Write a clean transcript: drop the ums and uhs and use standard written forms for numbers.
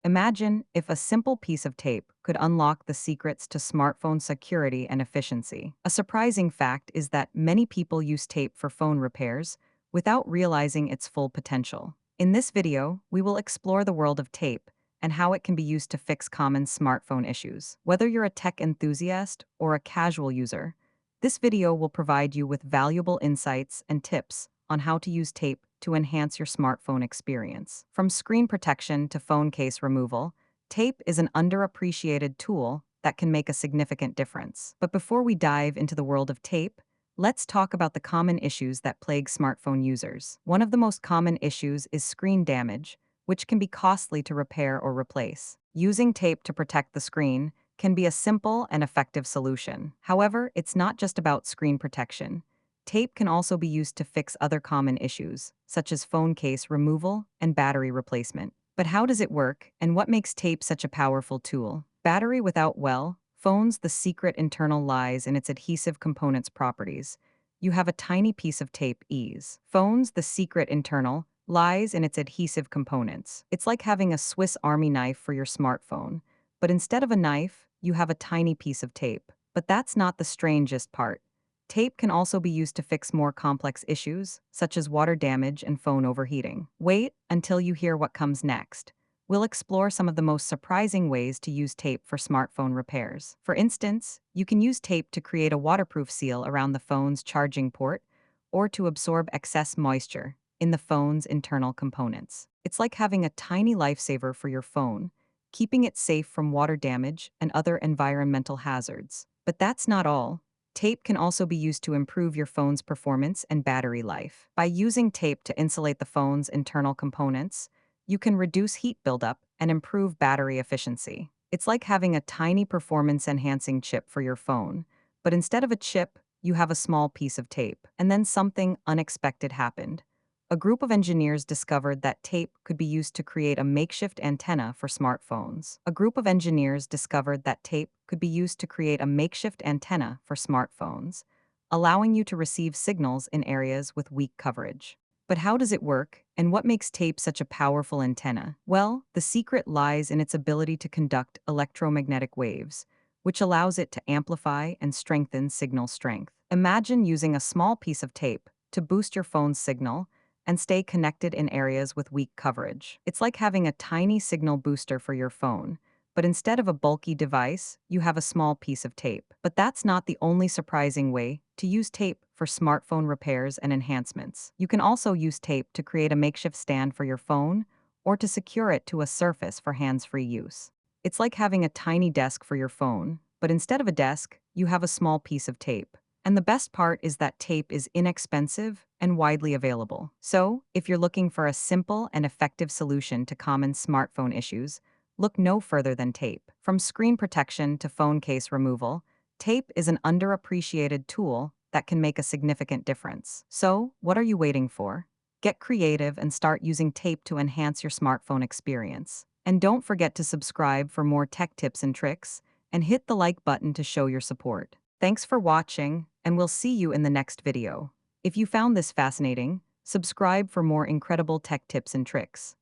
Imagine if a simple piece of tape could unlock the secrets to smartphone security and efficiency. A surprising fact is that many people use tape for phone repairs without realizing its full potential. In this video, we will explore the world of tape and how it can be used to fix common smartphone issues. Whether you're a tech enthusiast or a casual user, this video will provide you with valuable insights and tips on how to use tape to enhance your smartphone experience. From screen protection to phone case removal, tape is an underappreciated tool that can make a significant difference. But before we dive into the world of tape, let's talk about the common issues that plague smartphone users. One of the most common issues is screen damage, which can be costly to repair or replace. Using tape to protect the screen can be a simple and effective solution. However, it's not just about screen protection. Tape can also be used to fix other common issues, such as phone case removal and battery replacement. But how does it work, and what makes tape such a powerful tool? Battery without phones, the secret internal lies in its adhesive components properties. You have a tiny piece of tape ease. Phones, the secret internal, lies in its adhesive components. It's like having a Swiss Army knife for your smartphone, but instead of a knife, you have a tiny piece of tape. But that's not the strangest part. Tape can also be used to fix more complex issues, such as water damage and phone overheating. Wait until you hear what comes next. We'll explore some of the most surprising ways to use tape for smartphone repairs. For instance, you can use tape to create a waterproof seal around the phone's charging port or to absorb excess moisture in the phone's internal components. It's like having a tiny lifesaver for your phone, keeping it safe from water damage and other environmental hazards. But that's not all. Tape can also be used to improve your phone's performance and battery life. By using tape to insulate the phone's internal components, you can reduce heat buildup and improve battery efficiency. It's like having a tiny performance-enhancing chip for your phone, but instead of a chip, you have a small piece of tape. And then something unexpected happened. A group of engineers discovered that tape could be used to create a makeshift antenna for smartphones. A group of engineers discovered that tape could be used to create a makeshift antenna for smartphones, allowing you to receive signals in areas with weak coverage. But how does it work, and what makes tape such a powerful antenna? Well, the secret lies in its ability to conduct electromagnetic waves, which allows it to amplify and strengthen signal strength. Imagine using a small piece of tape to boost your phone's signal and stay connected in areas with weak coverage. It's like having a tiny signal booster for your phone, but instead of a bulky device, you have a small piece of tape. But that's not the only surprising way to use tape for smartphone repairs and enhancements. You can also use tape to create a makeshift stand for your phone or to secure it to a surface for hands-free use. It's like having a tiny desk for your phone, but instead of a desk, you have a small piece of tape. And the best part is that tape is inexpensive and widely available. So, if you're looking for a simple and effective solution to common smartphone issues, look no further than tape. From screen protection to phone case removal, tape is an underappreciated tool that can make a significant difference. So, what are you waiting for? Get creative and start using tape to enhance your smartphone experience. And don't forget to subscribe for more tech tips and tricks, and hit the like button to show your support. Thanks for watching, and we'll see you in the next video. If you found this fascinating, subscribe for more incredible tech tips and tricks.